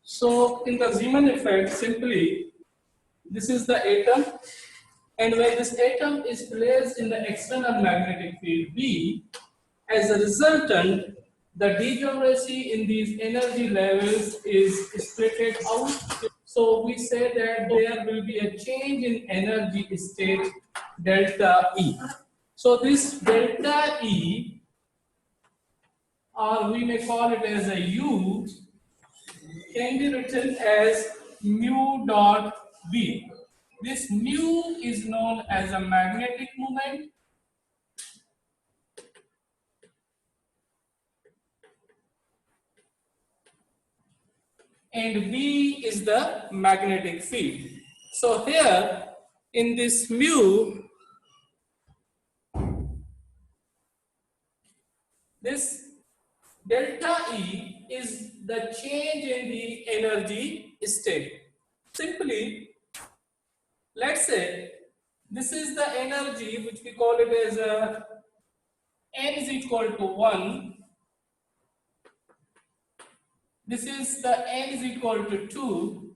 So in the Zeeman effect, simply this is the atom, and when this atom is placed in the external magnetic field B, as a resultant, the degeneracy in these energy levels is splitted out. So we say that there will be a change in energy state delta E. So this delta E, or we may call it as a U, can be written as mu dot B. This mu is known as a magnetic moment, and B is the magnetic field. So here in this mu, this delta E is the change in the energy state. Simply, let's say this is the energy which we call it as n is equal to 1. This is the n is equal to 2.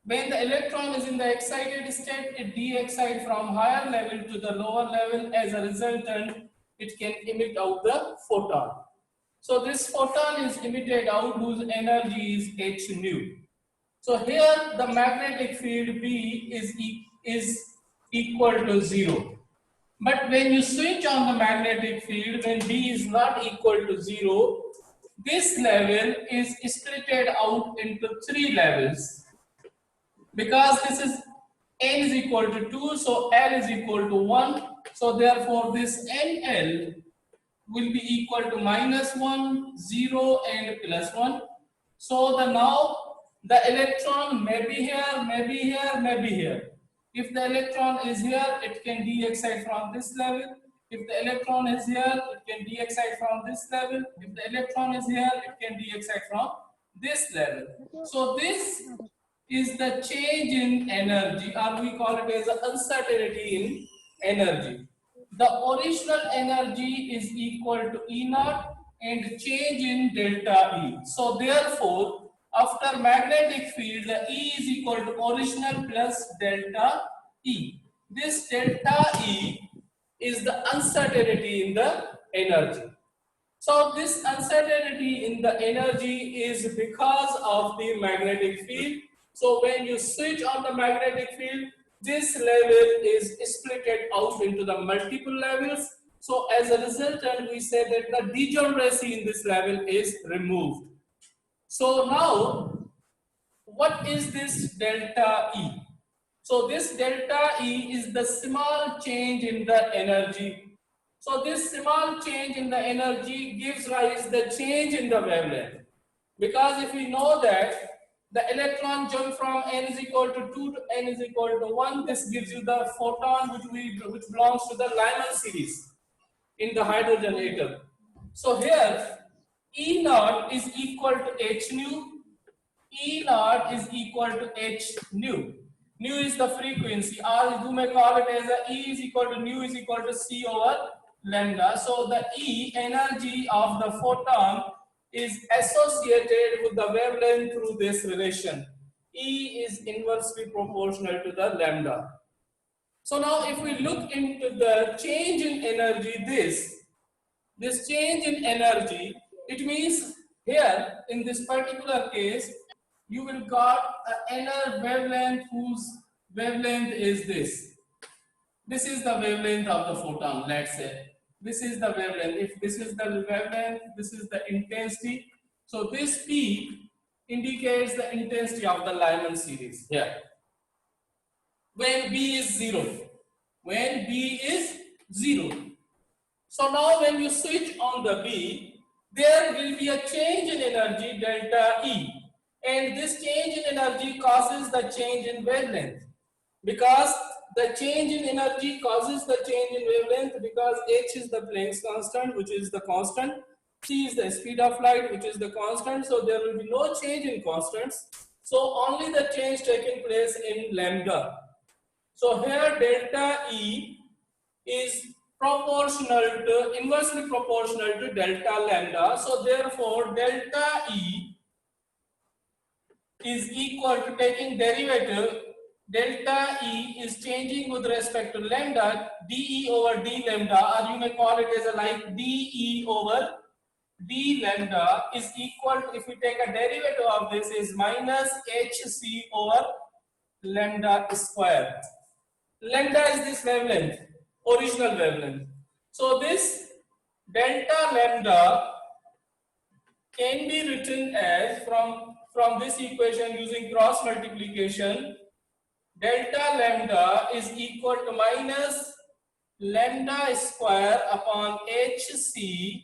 When the electron is in the excited state, it de-excites from higher level to the lower level. As a resultant, it can emit out the photon. So this photon is emitted out whose energy is h nu. So here the magnetic field B is equal to 0. But when you switch on the magnetic field, when B is not equal to 0, this level is splitted out into 3 levels. Because this is n is equal to 2, so L is equal to 1. So therefore this NL will be equal to -1, 0 and +1. So now the electron may be here, may be here, may be here. If the electron is here, it can de-excite from this level. If the electron is here, it can de-excite from this level. If the electron is here, it can de-excite from this level. So this is the change in energy, or we call it as uncertainty in energy. The original energy is equal to E naught and change in delta E. So therefore, after magnetic field, the E is equal to original plus delta E. This delta E is the uncertainty in the energy. So this uncertainty in the energy is because of the magnetic field. So when you switch on the magnetic field, this level is splitted out into the multiple levels. So as a resultant, we say that the degeneracy in this level is removed. So now, what is this delta E? So this delta E is the small change in the energy. So this small change in the energy gives rise to the change in the wavelength. Because if we know that the electron jump from n is equal to 2 to n is equal to 1, this gives you the photon which belongs to the Lyman series in the hydrogen atom. So here E naught is equal to h nu. E naught is equal to h nu. Nu is the frequency, or you may call it as a E is equal to nu is equal to C over lambda. So the E energy of the photon is associated with the wavelength through this relation. E is inversely proportional to the lambda. So now if we look into the change in energy, this change in energy, it means here in this particular case, you will got an inner wavelength whose wavelength is this. This is the wavelength of the photon, let's say. This is the wavelength. If this is the wavelength, this is the intensity. So this P indicates the intensity of the Lyman series here. When B is 0. When B is 0. So now when you switch on the B, there will be a change in energy delta E. And this change in energy causes the change in wavelength. Because the change in energy causes the change in wavelength, because h is the Planck's constant, which is the constant. C is the speed of light, which is the constant. So there will be no change in constants. So only the change taking place in lambda. So here delta E is inversely proportional to delta lambda. So therefore, delta E is equal to, taking derivative, delta E is changing with respect to lambda, dE over d lambda, or you may call it as a like dE over d lambda is equal to, if we take a derivative of this, is minus hc over lambda square. Lambda is this wavelength, original wavelength. So this delta lambda can be written as, from this equation using cross multiplication, delta lambda is equal to minus lambda square upon hc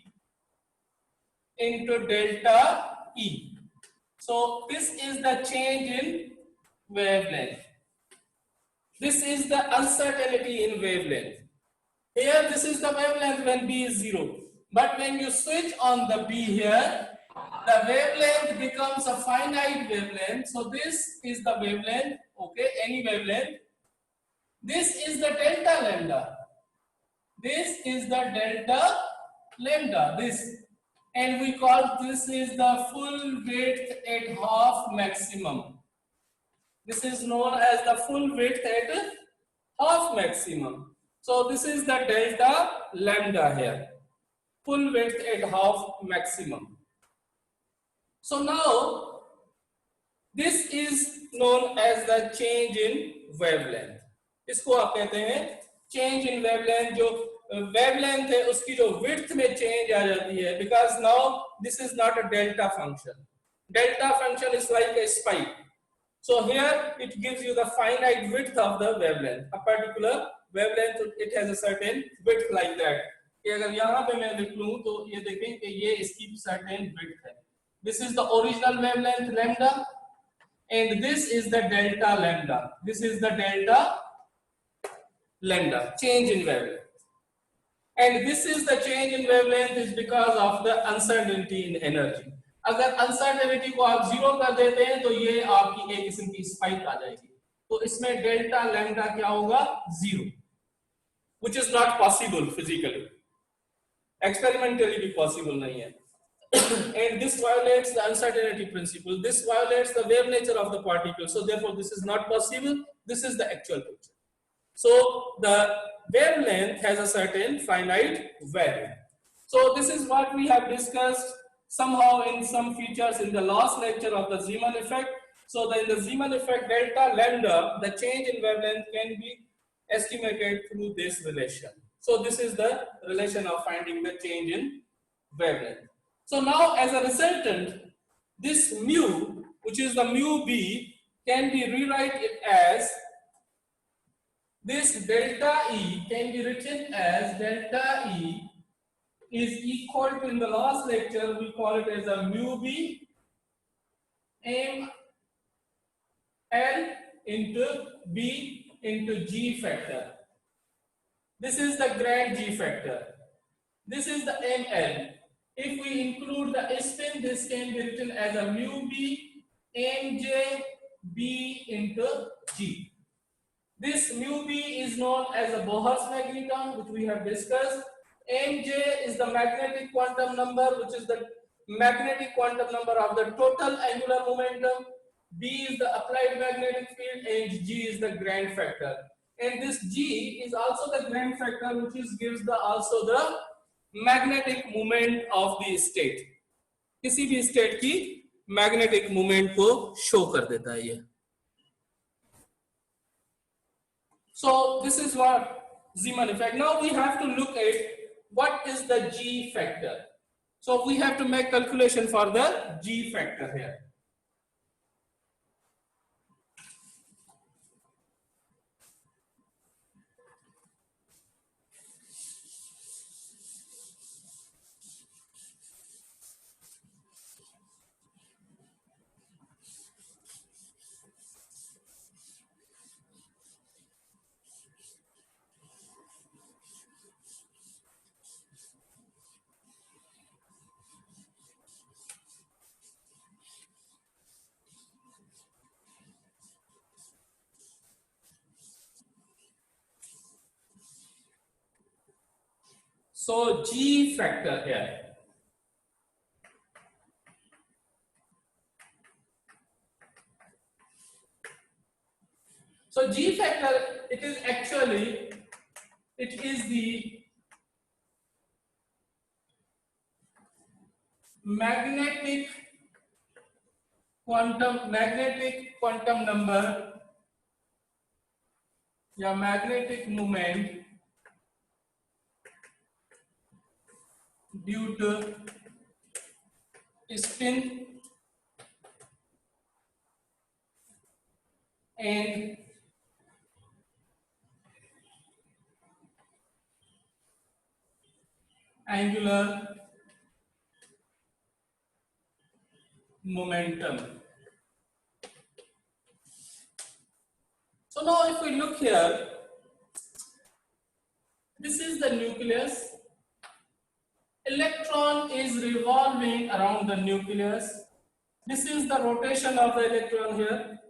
into delta E. So this is the change in wavelength. This is the uncertainty in wavelength. Here this is the wavelength when B is 0. But when you switch on the B here, the wavelength becomes a finite wavelength. So this is the wavelength, okay, any wavelength. This is the delta lambda. This is the delta lambda, this. And we call this is the full width at half maximum. This is known as the full width at half maximum. So this is the delta lambda here. Full width at half maximum. So now this is known as the change in wavelength. इसको आप कहते हैं change in wavelength. जो wavelength है उसकी जो width में change आ जाती है, because now this is not a delta function. Delta function is like a spike. So here it gives you the finite width of the wavelength. A particular wavelength, it has a certain width like that. कि अगर यहाँ पे मैं लिख लूँ तो ये देखें कि ये इसकी certain width है. This is the original wavelength lambda, and this is the delta lambda. This is the delta lambda, change in wavelength. And this is the change in wavelength is because of the uncertainty in energy. अगर uncertainty को आप zero कर देते हैं तो ये आपकी एक किस्म की spike आ जाएगी. तो इसमें delta lambda क्या होगा? Zero, which is not possible physically. Experimentally भी possible नहीं है. And this violates the uncertainty principle. This violates the wave nature of the particle. So therefore, this is not possible. This is the actual picture. So the wavelength has a certain finite value. So this is what we have discussed somehow in some features in the last lecture of the Zeeman effect. So in the Zeeman effect, delta lambda, the change in wavelength can be estimated through this relation. So this is the relation of finding the change in wavelength. So now as a resultant, this mu, which is the mu b, can be rewritten as this delta E can be written as delta E is equal to, in the last lecture we call it as a mu b m L into b into g factor. This is the grand G factor. This is the ml. If we include the spin, this can be written as a mu b mj b into g. This mu b is known as a Bohr's magneton, which we have discussed. Mj is the magnetic quantum number, which is the magnetic quantum number of the total angular momentum. B is the applied magnetic field, and G is the grand factor. And this G is also the grand factor, which gives also the magnetic moment of the state. किसी भी state की magnetic moment को show कर देता है ये. So this is what Zeeman effect. Now we have to look at what is the G factor. So we have to make calculation for the G factor here. So G factor here. So G factor, it is the magnetic quantum number, या magnetic moment due to spin and angular momentum. So now if we look here, this is the nucleus. Electron is revolving around the nucleus. This is the rotation of the electron here.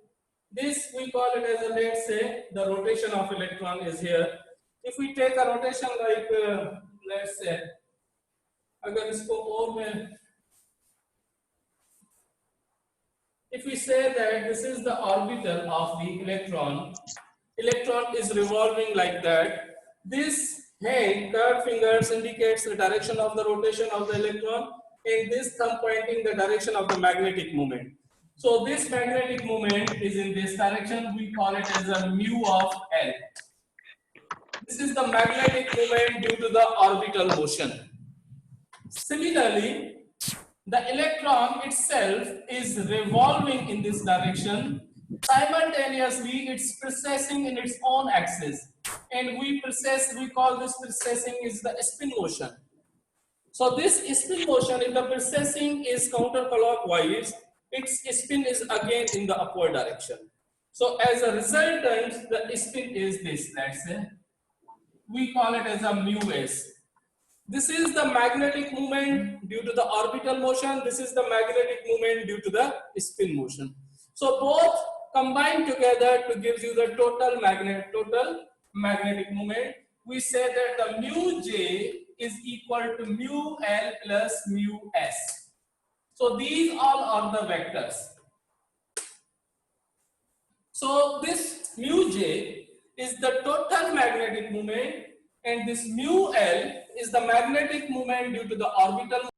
This we call it as a, let's say, the rotation of electron is here. If we take a rotation like, let's say, अगर इसको और में, if we say that this is the orbital of the electron, electron is revolving like that. This hand, curved fingers indicates the direction of the rotation of the electron, and this thumb pointing the direction of the magnetic moment. So this magnetic moment is in this direction. We call it as a mu of L. This is the magnetic moment due to the orbital motion. Similarly, the electron itself is revolving in this direction. Simultaneously, it's precessing in its own axis. And we call this precessing is the spin motion. So this spin motion, if the precessing is counterclockwise, its spin is again in the upward direction. So as a resultant, the spin is this, let's say. We call it as a mu s. This is the magnetic moment due to the orbital motion. This is the magnetic moment due to the spin motion. So both combine together to give you the total magnetic moment. We say that the mu j is equal to mu L plus mu s. So these all are the vectors. So this mu j is the total magnetic moment, and this mu L is the magnetic moment due to the orbital